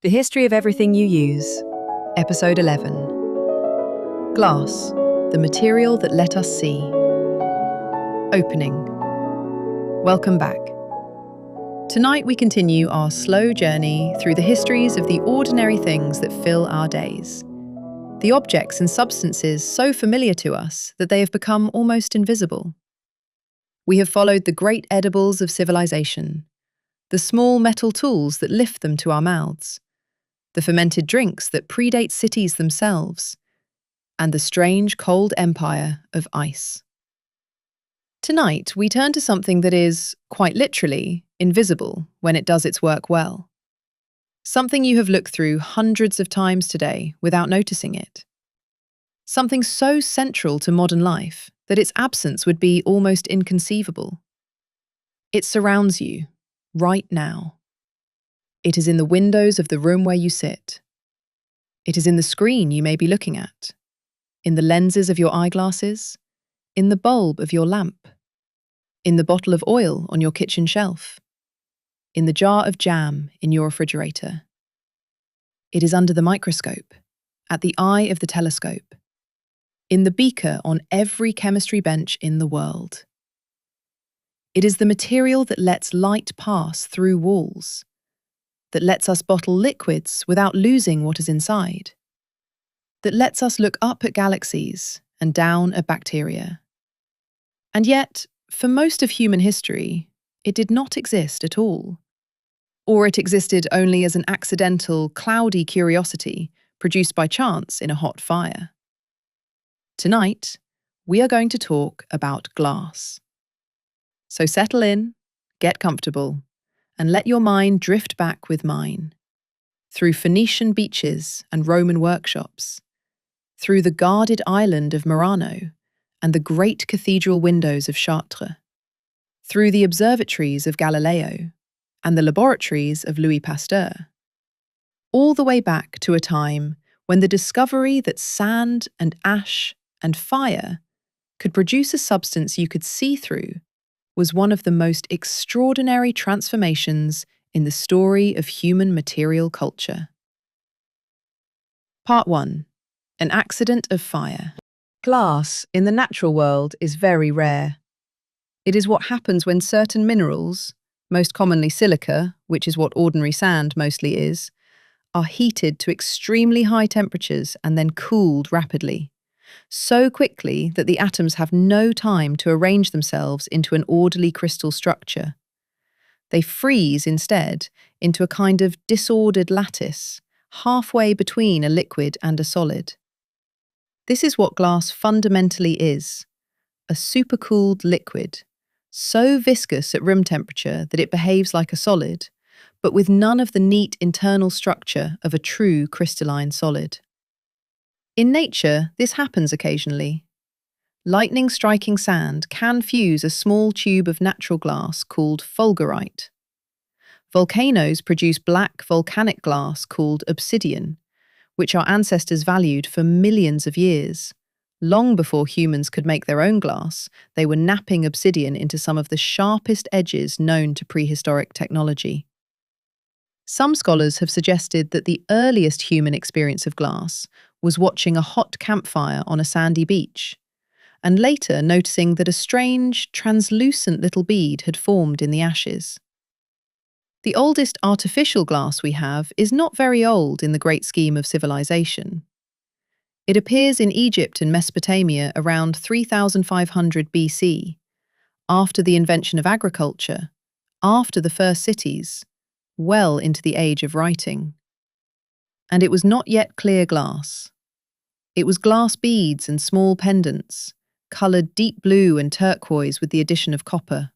The History of Everything You Use, Episode 11. Glass, the material that let us see. Opening. Welcome back. Tonight we continue our slow journey through the histories of the ordinary things that fill our days. The objects and substances so familiar to us that they have become almost invisible. We have followed the great edibles of civilization, the small metal tools that lift them to our mouths, the fermented drinks that predate cities themselves, and the strange cold empire of ice. Tonight, we turn to something that is, quite literally, invisible when it does its work well. Something you have looked through hundreds of times today without noticing it. Something so central to modern life that its absence would be almost inconceivable. It surrounds you, right now. It is in the windows of the room where you sit. It is in the screen you may be looking at, in the lenses of your eyeglasses, in the bulb of your lamp, in the bottle of oil on your kitchen shelf, in the jar of jam in your refrigerator. It is under the microscope, at the eye of the telescope, in the beaker on every chemistry bench in the world. It is the material that lets light pass through walls, that lets us bottle liquids without losing what is inside, that lets us look up at galaxies and down at bacteria. And yet, for most of human history, it did not exist at all. Or it existed only as an accidental, cloudy curiosity produced by chance in a hot fire. Tonight, we are going to talk about glass. So settle in, get comfortable, and let your mind drift back with mine, through Phoenician beaches and Roman workshops, through the guarded island of Murano and the great cathedral windows of Chartres, through the observatories of Galileo and the laboratories of Louis Pasteur, all the way back to a time when the discovery that sand and ash and fire could produce a substance you could see through was one of the most extraordinary transformations in the story of human material culture. Part 1. An accident of fire. Glass in the natural world is very rare. It is what happens when certain minerals, most commonly silica, which is what ordinary sand mostly is, are heated to extremely high temperatures and then cooled rapidly, so quickly that the atoms have no time to arrange themselves into an orderly crystal structure. They freeze instead into a kind of disordered lattice, halfway between a liquid and a solid. This is what glass fundamentally is, a supercooled liquid, so viscous at room temperature that it behaves like a solid, but with none of the neat internal structure of a true crystalline solid. In nature, this happens occasionally. Lightning striking sand can fuse a small tube of natural glass called fulgurite. Volcanoes produce black volcanic glass called obsidian, which our ancestors valued for millions of years. Long before humans could make their own glass, they were napping obsidian into some of the sharpest edges known to prehistoric technology. Some scholars have suggested that the earliest human experience of glass was watching a hot campfire on a sandy beach, and later noticing that a strange, translucent little bead had formed in the ashes. The oldest artificial glass we have is not very old in the great scheme of civilization. It appears in Egypt and Mesopotamia around 3500 BC, after the invention of agriculture, after the first cities, well into the age of writing. And it was not yet clear glass. It was glass beads and small pendants, coloured deep blue and turquoise with the addition of copper.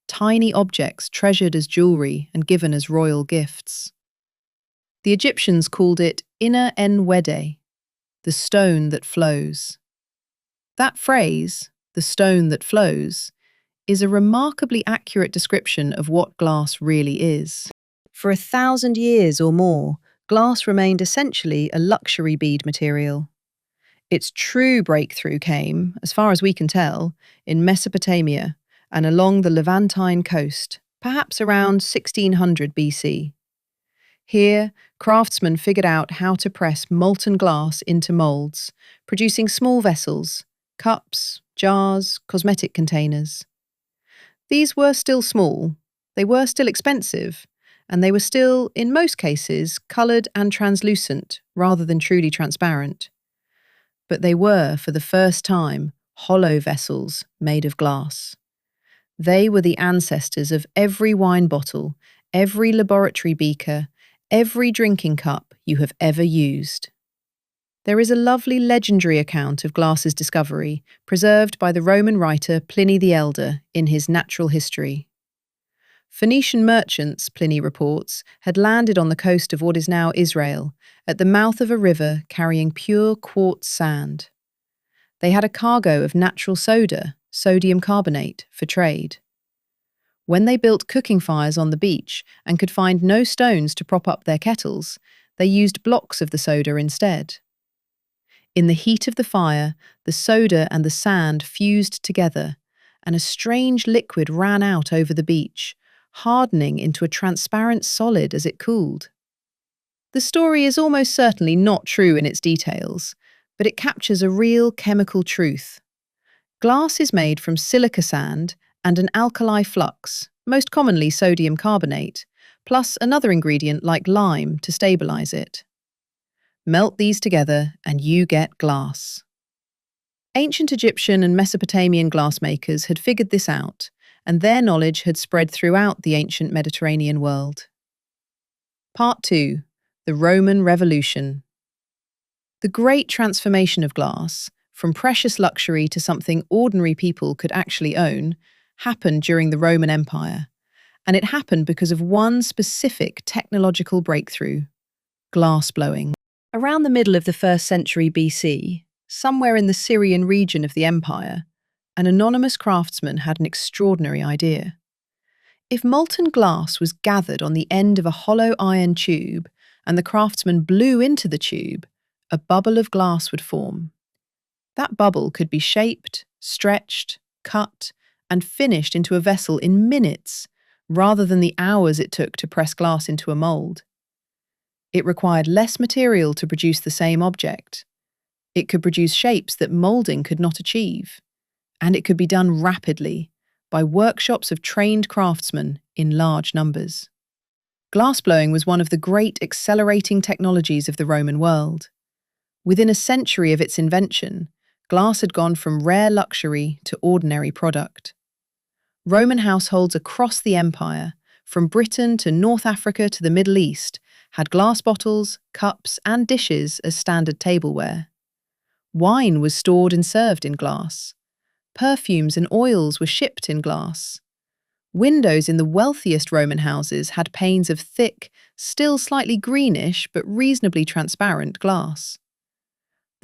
Tiny objects treasured as jewellery and given as royal gifts. The Egyptians called it Ina en Wede, the stone that flows. That phrase, the stone that flows, is a remarkably accurate description of what glass really is. For 1,000 years or more, glass remained essentially a luxury bead material. Its true breakthrough came, as far as we can tell, in Mesopotamia and along the Levantine coast, perhaps around 1600 BC. Here, craftsmen figured out how to press molten glass into molds, producing small vessels, cups, jars, cosmetic containers. These were still small, they were still expensive, and they were still, in most cases, coloured and translucent rather than truly transparent. But they were, for the first time, hollow vessels made of glass. They were the ancestors of every wine bottle, every laboratory beaker, every drinking cup you have ever used. There is a lovely legendary account of glass's discovery, preserved by the Roman writer Pliny the Elder in his Natural History. Phoenician merchants, Pliny reports, had landed on the coast of what is now Israel, at the mouth of a river carrying pure quartz sand. They had a cargo of natural soda, sodium carbonate, for trade. When they built cooking fires on the beach and could find no stones to prop up their kettles, they used blocks of the soda instead. In the heat of the fire, the soda and the sand fused together, and a strange liquid ran out over the beach, hardening into a transparent solid as it cooled. The story is almost certainly not true in its details, but it captures a real chemical truth. Glass is made from silica sand and an alkali flux, most commonly sodium carbonate, plus another ingredient like lime to stabilize it. Melt these together and you get glass. Ancient Egyptian and Mesopotamian glassmakers had figured this out, and their knowledge had spread throughout the ancient Mediterranean world. Part 2. The Roman Revolution. The great transformation of glass, from precious luxury to something ordinary people could actually own, happened during the Roman Empire, and it happened because of one specific technological breakthrough: glass blowing. Around the middle of the 1st century BC, somewhere in the Syrian region of the empire, an anonymous craftsman had an extraordinary idea. If molten glass was gathered on the end of a hollow iron tube and the craftsman blew into the tube, a bubble of glass would form. That bubble could be shaped, stretched, cut, and finished into a vessel in minutes, rather than the hours it took to press glass into a mold. It required less material to produce the same object. It could produce shapes that molding could not achieve. And it could be done rapidly, by workshops of trained craftsmen in large numbers. Glassblowing was one of the great accelerating technologies of the Roman world. Within a century of its invention, glass had gone from rare luxury to ordinary product. Roman households across the empire, from Britain to North Africa to the Middle East, had glass bottles, cups, and dishes as standard tableware. Wine was stored and served in glass. Perfumes and oils were shipped in glass. Windows in the wealthiest Roman houses had panes of thick, still slightly greenish but reasonably transparent glass.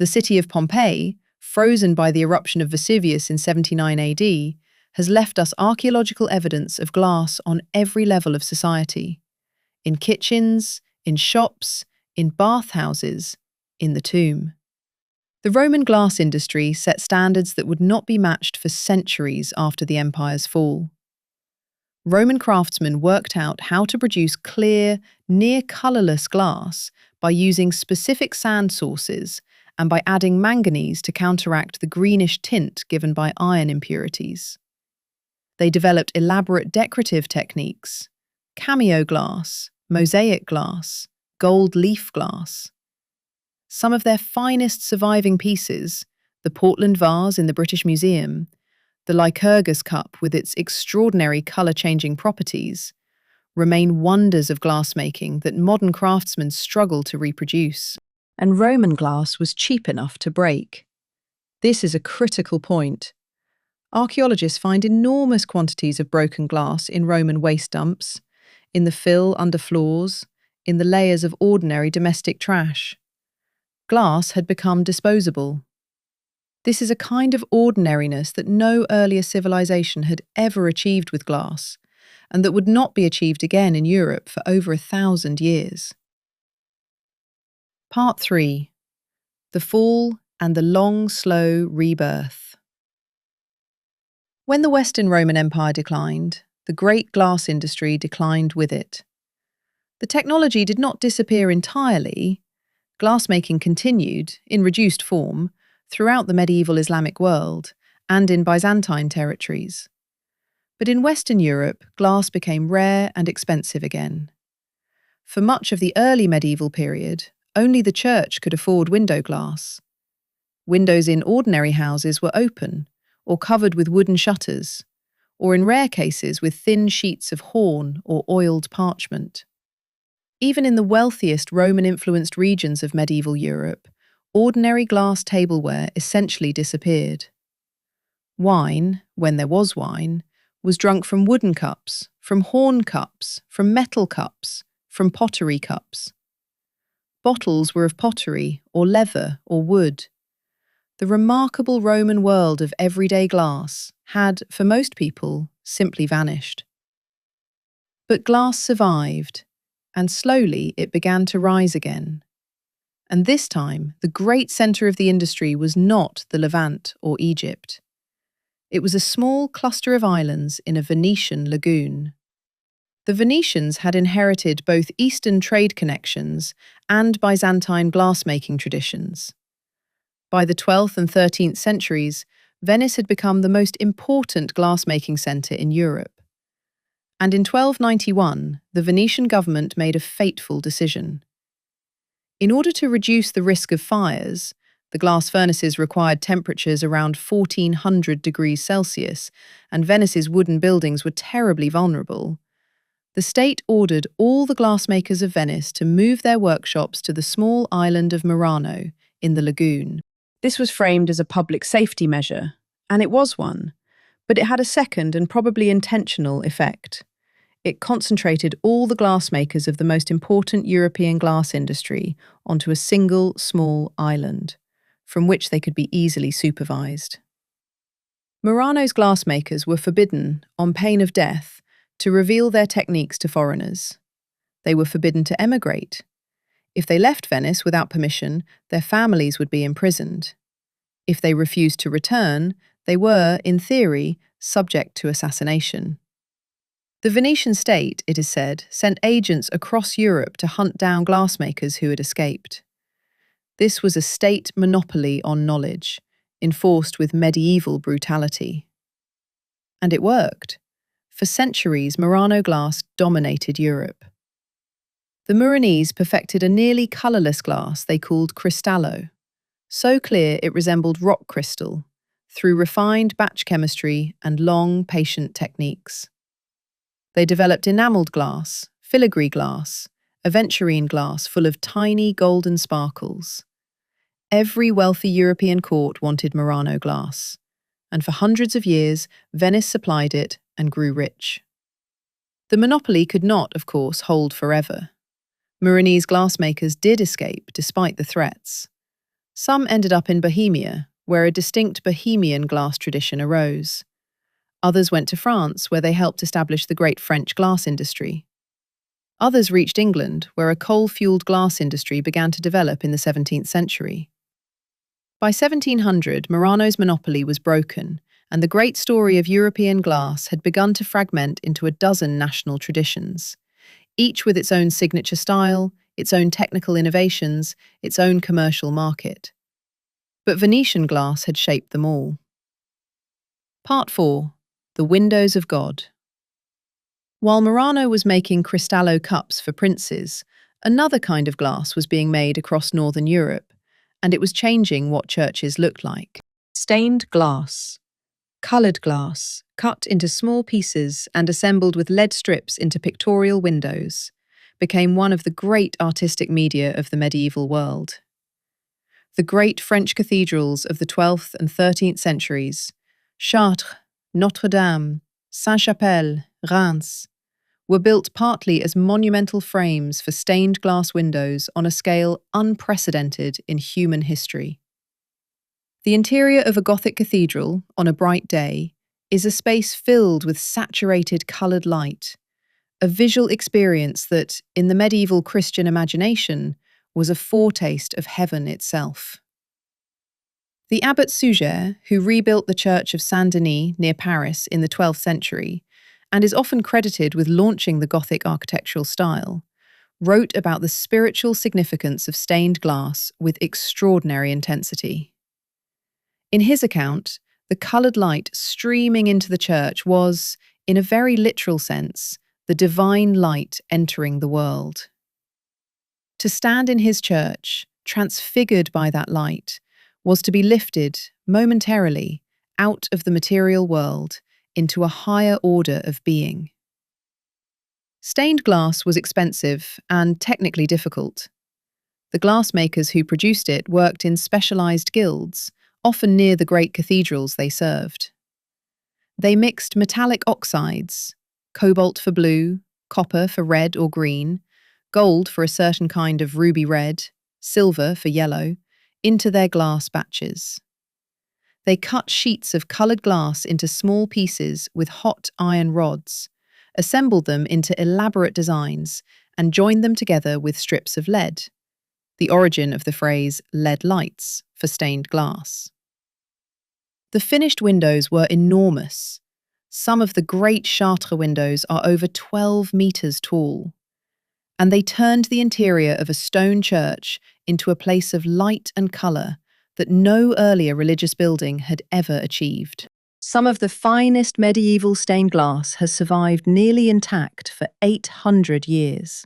The city of Pompeii, frozen by the eruption of Vesuvius in 79 AD, has left us archaeological evidence of glass on every level of society: in kitchens, in shops, in bathhouses, in the tomb. The Roman glass industry set standards that would not be matched for centuries after the empire's fall. Roman craftsmen worked out how to produce clear, near-colourless glass by using specific sand sources and by adding manganese to counteract the greenish tint given by iron impurities. They developed elaborate decorative techniques: cameo glass, mosaic glass, gold leaf glass. Some of their finest surviving pieces, the Portland vase in the British Museum, the Lycurgus cup with its extraordinary colour-changing properties, remain wonders of glassmaking that modern craftsmen struggle to reproduce. And Roman glass was cheap enough to break. This is a critical point. Archaeologists find enormous quantities of broken glass in Roman waste dumps, in the fill under floors, in the layers of ordinary domestic trash. Glass had become disposable. This is a kind of ordinariness that no earlier civilization had ever achieved with glass, and that would not be achieved again in Europe for over 1,000 years. Part 3. The Fall and the Long, Slow Rebirth. When the Western Roman Empire declined, the great glass industry declined with it. The technology did not disappear entirely. Glassmaking continued, in reduced form, throughout the medieval Islamic world and in Byzantine territories. But in Western Europe, glass became rare and expensive again. For much of the early medieval period, only the church could afford window glass. Windows in ordinary houses were open, or covered with wooden shutters, or in rare cases with thin sheets of horn or oiled parchment. Even in the wealthiest Roman-influenced regions of medieval Europe, ordinary glass tableware essentially disappeared. Wine, when there was wine, was drunk from wooden cups, from horn cups, from metal cups, from pottery cups. Bottles were of pottery, or leather, or wood. The remarkable Roman world of everyday glass had, for most people, simply vanished. But glass survived, and slowly it began to rise again. And this time, the great centre of the industry was not the Levant or Egypt. It was a small cluster of islands in a Venetian lagoon. The Venetians had inherited both Eastern trade connections and Byzantine glassmaking traditions. By the 12th and 13th centuries, Venice had become the most important glassmaking centre in Europe. And in 1291, the Venetian government made a fateful decision. In order to reduce the risk of fires, the glass furnaces required temperatures around 1400 degrees Celsius, and Venice's wooden buildings were terribly vulnerable. The state ordered all the glassmakers of Venice to move their workshops to the small island of Murano in the lagoon. This was framed as a public safety measure, and it was one, but it had a second and probably intentional effect. It concentrated all the glassmakers of the most important European glass industry onto a single small island, from which they could be easily supervised. Murano's glassmakers were forbidden, on pain of death, to reveal their techniques to foreigners. They were forbidden to emigrate. If they left Venice without permission, their families would be imprisoned. If they refused to return, they were, in theory, subject to assassination. The Venetian state, it is said, sent agents across Europe to hunt down glassmakers who had escaped. This was a state monopoly on knowledge, enforced with medieval brutality. And it worked. For centuries, Murano glass dominated Europe. The Muranese perfected a nearly colourless glass they called cristallo, so clear it resembled rock crystal, through refined batch chemistry and long, patient techniques. They developed enamelled glass, filigree glass, aventurine glass full of tiny golden sparkles. Every wealthy European court wanted Murano glass, and for hundreds of years, Venice supplied it and grew rich. The monopoly could not, of course, hold forever. Muranese glassmakers did escape despite the threats. Some ended up in Bohemia, where a distinct Bohemian glass tradition arose. Others went to France, where they helped establish the great French glass industry. Others reached England, where a coal-fueled glass industry began to develop in the 17th century. By 1700, Murano's monopoly was broken, and the great story of European glass had begun to fragment into a dozen national traditions, each with its own signature style, its own technical innovations, its own commercial market. But Venetian glass had shaped them all. Part 4. The Windows of God. While Murano was making cristallo cups for princes, another kind of glass was being made across northern Europe, and it was changing what churches looked like. Stained glass. Coloured glass, cut into small pieces and assembled with lead strips into pictorial windows, became one of the great artistic media of the medieval world. The great French cathedrals of the 12th and 13th centuries, Chartres, Notre Dame, Saint-Chapelle, Reims, were built partly as monumental frames for stained glass windows on a scale unprecedented in human history. The interior of a Gothic cathedral, on a bright day, is a space filled with saturated coloured light, a visual experience that, in the medieval Christian imagination, was a foretaste of heaven itself. The abbot Suger, who rebuilt the church of Saint-Denis near Paris in the 12th century, and is often credited with launching the Gothic architectural style, wrote about the spiritual significance of stained glass with extraordinary intensity. In his account, the coloured light streaming into the church was, in a very literal sense, the divine light entering the world. To stand in his church, transfigured by that light, was to be lifted, momentarily, out of the material world into a higher order of being. Stained glass was expensive and technically difficult. The glassmakers who produced it worked in specialised guilds, often near the great cathedrals they served. They mixed metallic oxides, cobalt for blue, copper for red or green, gold for a certain kind of ruby red, silver for yellow, into their glass batches. They cut sheets of coloured glass into small pieces with hot iron rods, assembled them into elaborate designs, and joined them together with strips of lead, the origin of the phrase lead lights for stained glass. The finished windows were enormous. Some of the great Chartres windows are over 12 metres tall, and they turned the interior of a stone church into a place of light and colour that no earlier religious building had ever achieved. Some of the finest medieval stained glass has survived nearly intact for 800 years.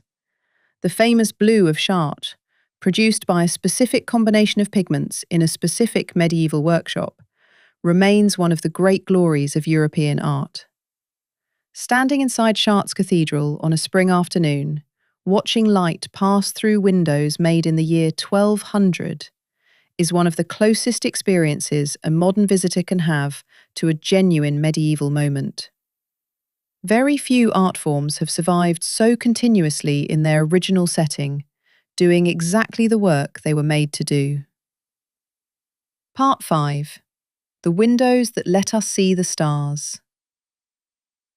The famous blue of Chartres, produced by a specific combination of pigments in a specific medieval workshop, remains one of the great glories of European art. Standing inside Chartres Cathedral on a spring afternoon, watching light pass through windows made in the year 1200 is one of the closest experiences a modern visitor can have to a genuine medieval moment. Very few art forms have survived so continuously in their original setting, doing exactly the work they were made to do. Part 5. The windows that let us see the stars.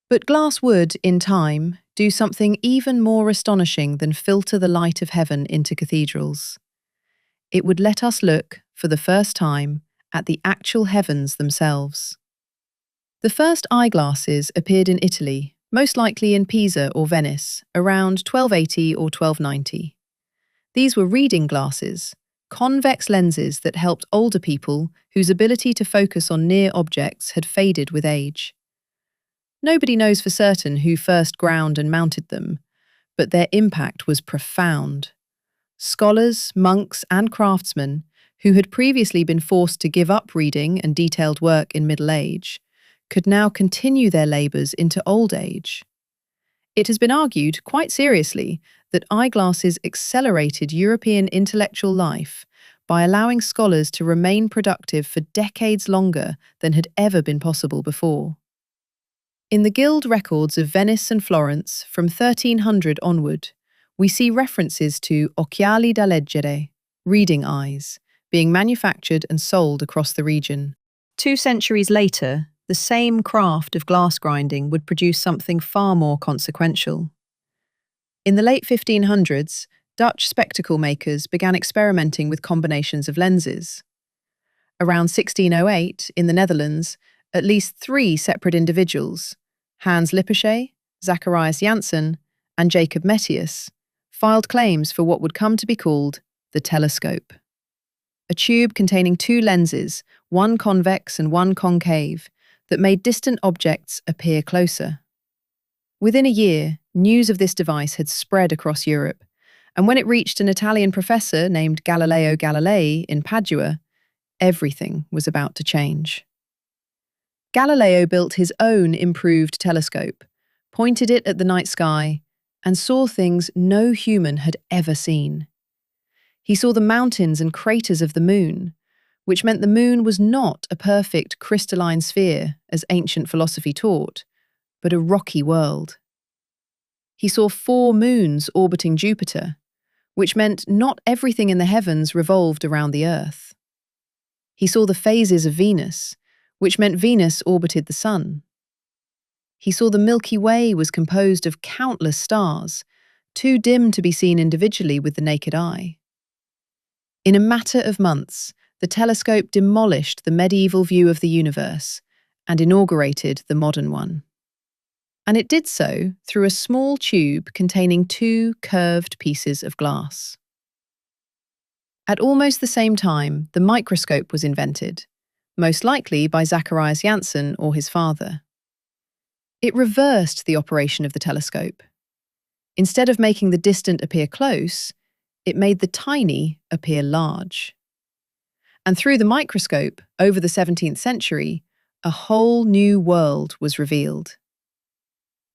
But glass would, in time, do something even more astonishing than filter the light of heaven into cathedrals. It would let us look, for the first time, at the actual heavens themselves. The first eyeglasses appeared in Italy, most likely in Pisa or Venice, around 1280 or 1290. These were reading glasses, convex lenses that helped older people whose ability to focus on near objects had faded with age. Nobody knows for certain who first ground and mounted them, but their impact was profound. Scholars, monks, and craftsmen, who had previously been forced to give up reading and detailed work in middle age, could now continue their labours into old age. It has been argued, quite seriously, that eyeglasses accelerated European intellectual life by allowing scholars to remain productive for decades longer than had ever been possible before. In the guild records of Venice and Florence from 1300 onward, we see references to occhiali da leggere, reading eyes, being manufactured and sold across the region. 2 centuries later, the same craft of glass grinding would produce something far more consequential. In the late 1500s, Dutch spectacle makers began experimenting with combinations of lenses. Around 1608, in the Netherlands, at least 3 separate individuals, Hans Lippershey, Zacharias Janssen, and Jacob Metius, filed claims for what would come to be called the telescope. A tube containing 2 lenses, one convex and one concave, that made distant objects appear closer. Within a year, news of this device had spread across Europe, and when it reached an Italian professor named Galileo Galilei in Padua, everything was about to change. Galileo built his own improved telescope, pointed it at the night sky, and saw things no human had ever seen. He saw the mountains and craters of the moon, which meant the moon was not a perfect crystalline sphere, as ancient philosophy taught, but a rocky world. He saw 4 moons orbiting Jupiter, which meant not everything in the heavens revolved around the Earth. He saw the phases of Venus, which meant Venus orbited the Sun. He saw the Milky Way was composed of countless stars, too dim to be seen individually with the naked eye. In a matter of months, the telescope demolished the medieval view of the universe and inaugurated the modern one. And it did so through a small tube containing two curved pieces of glass. At almost the same time, the microscope was invented, most likely by Zacharias Janssen or his father. It reversed the operation of the telescope. Instead of making the distant appear close, it made the tiny appear large. And through the microscope, over the 17th century, a whole new world was revealed.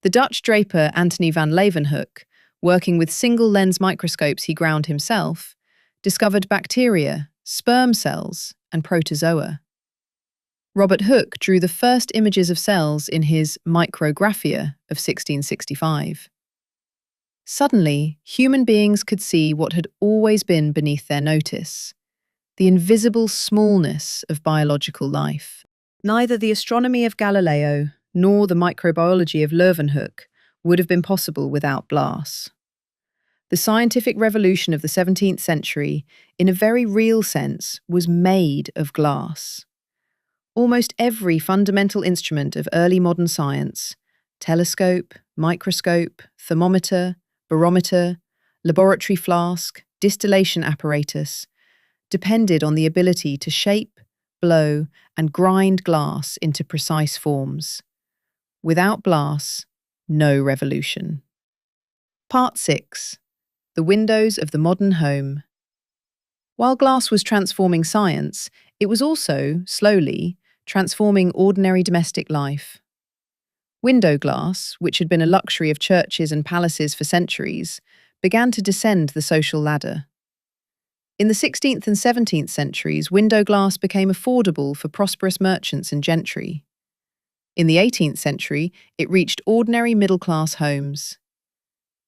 The Dutch draper Antony van Leeuwenhoek, working with single-lens microscopes he ground himself, discovered bacteria, sperm cells, and protozoa. Robert Hooke drew the first images of cells in his Micrographia of 1665. Suddenly, human beings could see what had always been beneath their notice: the invisible smallness of biological life. Neither the astronomy of Galileo nor the microbiology of Leeuwenhoek would have been possible without glass. The scientific revolution of the 17th century, in a very real sense, was made of glass. Almost every fundamental instrument of early modern science — telescope, microscope, thermometer, barometer, laboratory flask, distillation apparatus — depended on the ability to shape, blow, and grind glass into precise forms. Without glass, no revolution. Part 6. The windows of the modern home. While glass was transforming science, it was also, slowly, transforming ordinary domestic life. Window glass, which had been a luxury of churches and palaces for centuries, began to descend the social ladder. In the 16th and 17th centuries, window glass became affordable for prosperous merchants and gentry. In the 18th century, it reached ordinary middle-class homes.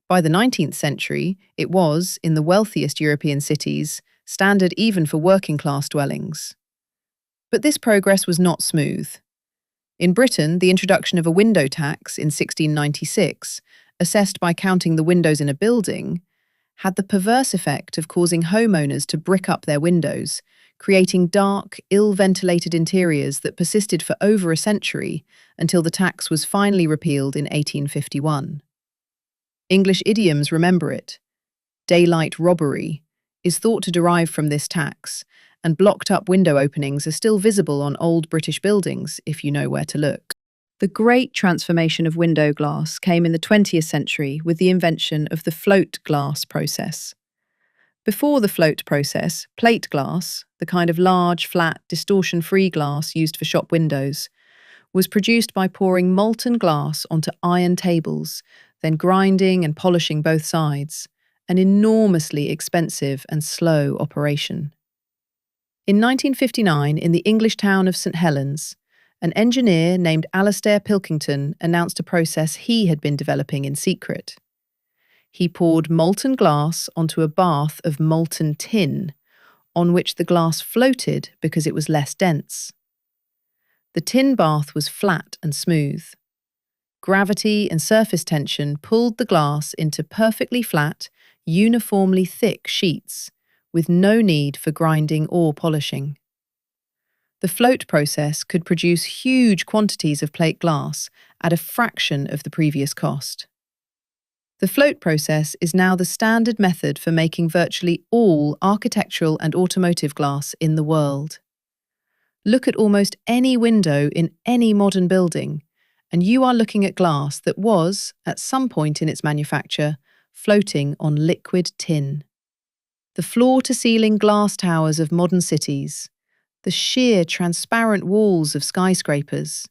By the 19th century, it was, in the wealthiest European cities, standard even for working-class dwellings. But this progress was not smooth. In Britain, the introduction of a window tax in 1696, assessed by counting the windows in a building, had the perverse effect of causing homeowners to brick up their windows, creating dark, ill-ventilated interiors that persisted for over a century until the tax was finally repealed in 1851. English idioms remember it. Daylight robbery is thought to derive from this tax, and blocked-up window openings are still visible on old British buildings if you know where to look. The great transformation of window glass came in the 20th century with the invention of the float glass process. Before the float process, plate glass, the kind of large, flat, distortion-free glass used for shop windows, was produced by pouring molten glass onto iron tables, then grinding and polishing both sides, an enormously expensive and slow operation. In 1959, in the English town of St Helens, an engineer named Alastair Pilkington announced a process he had been developing in secret. He poured molten glass onto a bath of molten tin, on which the glass floated because it was less dense. The tin bath was flat and smooth. Gravity and surface tension pulled the glass into perfectly flat, uniformly thick sheets, with no need for grinding or polishing. The float process could produce huge quantities of plate glass at a fraction of the previous cost. The float process is now the standard method for making virtually all architectural and automotive glass in the world. Look at almost any window in any modern building, and you are looking at glass that was, at some point in its manufacture, floating on liquid tin. The floor-to-ceiling glass towers of modern cities, the sheer transparent walls of skyscrapers,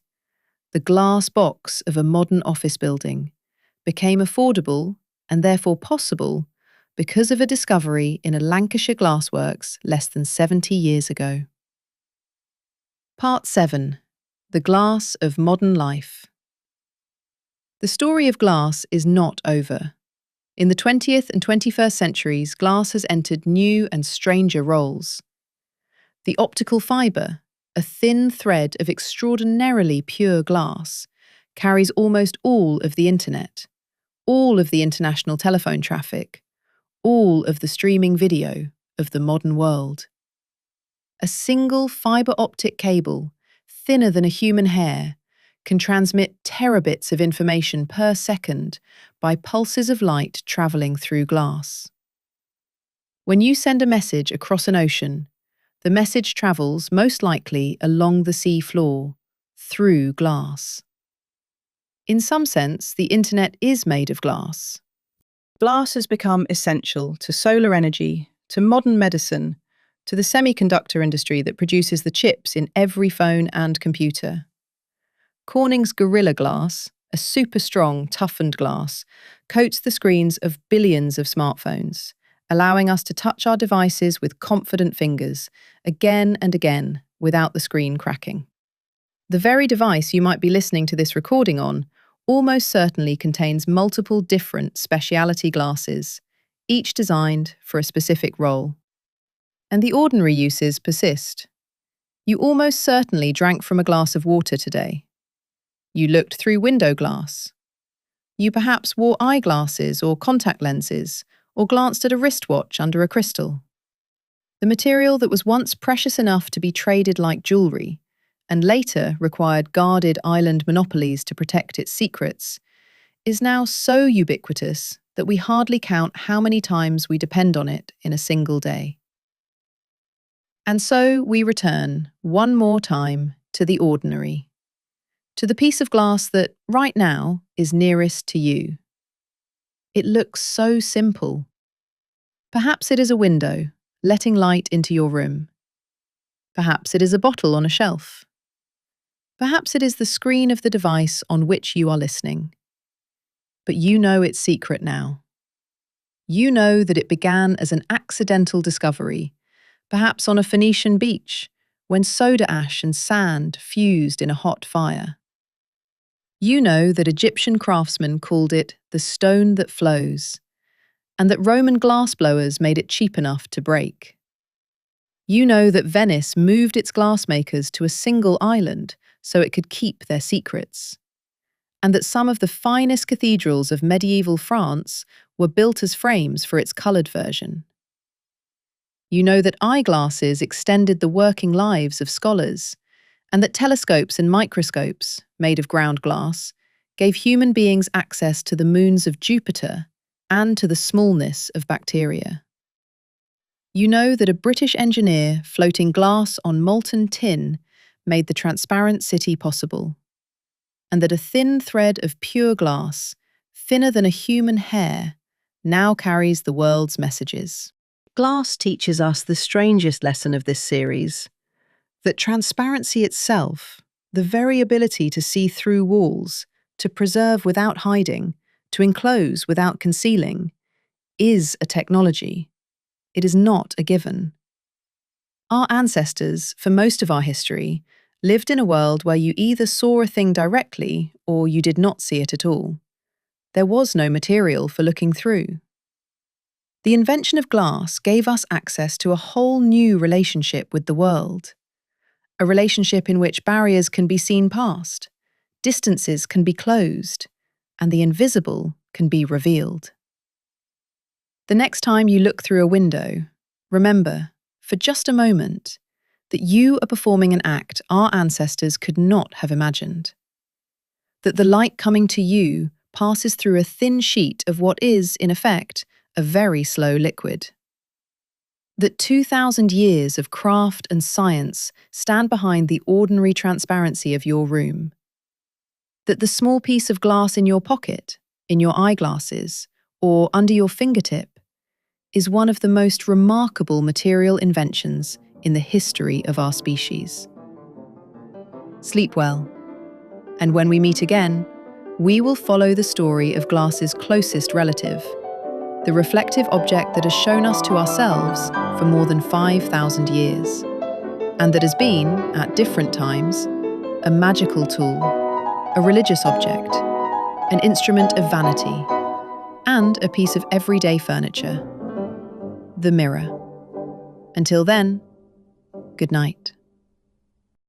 the glass box of a modern office building, became affordable and therefore possible because of a discovery in a Lancashire glassworks less than 70 years ago. Part 7. The glass of modern life. The story of glass is not over. In the 20th and 21st centuries, glass has entered new and stranger roles. The optical fibre, a thin thread of extraordinarily pure glass, carries almost all of the internet, all of the international telephone traffic, all of the streaming video of the modern world. A single fibre optic cable, thinner than a human hair, can transmit terabits of information per second by pulses of light traveling through glass. When you send a message across an ocean, the message travels most likely along the sea floor, through glass. In some sense, the internet is made of glass. Glass has become essential to solar energy, to modern medicine, to the semiconductor industry that produces the chips in every phone and computer. Corning's Gorilla Glass, a super strong, toughened glass, coats the screens of billions of smartphones, allowing us to touch our devices with confident fingers, again and again, without the screen cracking. The very device you might be listening to this recording on almost certainly contains multiple different specialty glasses, each designed for a specific role. And the ordinary uses persist. You almost certainly drank from a glass of water today. You looked through window glass. You perhaps wore eyeglasses or contact lenses, or glanced at a wristwatch under a crystal. The material that was once precious enough to be traded like jewelry, and later required guarded island monopolies to protect its secrets, is now so ubiquitous that we hardly count how many times we depend on it in a single day. And so we return, one more time, to the ordinary, to the piece of glass that, right now, is nearest to you. It looks so simple. Perhaps it is a window, letting light into your room. Perhaps it is a bottle on a shelf. Perhaps it is the screen of the device on which you are listening. But you know its secret now. You know that it began as an accidental discovery, perhaps on a Venetian beach, when soda ash and sand fused in a hot fire. You know that Egyptian craftsmen called it the stone that flows, and that Roman glassblowers made it cheap enough to break. You know that Venice moved its glassmakers to a single island so it could keep their secrets, and that some of the finest cathedrals of medieval France were built as frames for its coloured version. You know that eyeglasses extended the working lives of scholars, and that telescopes and microscopes, made of ground glass, gave human beings access to the moons of Jupiter and to the smallness of bacteria. You know that a British engineer floating glass on molten tin made the transparent city possible, and that a thin thread of pure glass, thinner than a human hair, now carries the world's messages. Glass teaches us the strangest lesson of this series, that transparency itself, the very ability to see through walls, to preserve without hiding, to enclose without concealing, is a technology. It is not a given. Our ancestors, for most of our history, lived in a world where you either saw a thing directly or you did not see it at all. There was no material for looking through. The invention of glass gave us access to a whole new relationship with the world, a relationship in which barriers can be seen past, distances can be closed, and the invisible can be revealed. The next time you look through a window, remember, for just a moment, that you are performing an act our ancestors could not have imagined. That the light coming to you passes through a thin sheet of what is, in effect, a very slow liquid. That 2,000 years of craft and science stand behind the ordinary transparency of your room. That the small piece of glass in your pocket, in your eyeglasses, or under your fingertip, is one of the most remarkable material inventions in the history of our species. Sleep well, and when we meet again, we will follow the story of glass's closest relative, the reflective object that has shown us to ourselves for more than 5,000 years, and that has been, at different times, a magical tool, a religious object, an instrument of vanity, and a piece of everyday furniture, the mirror. Until then, good night.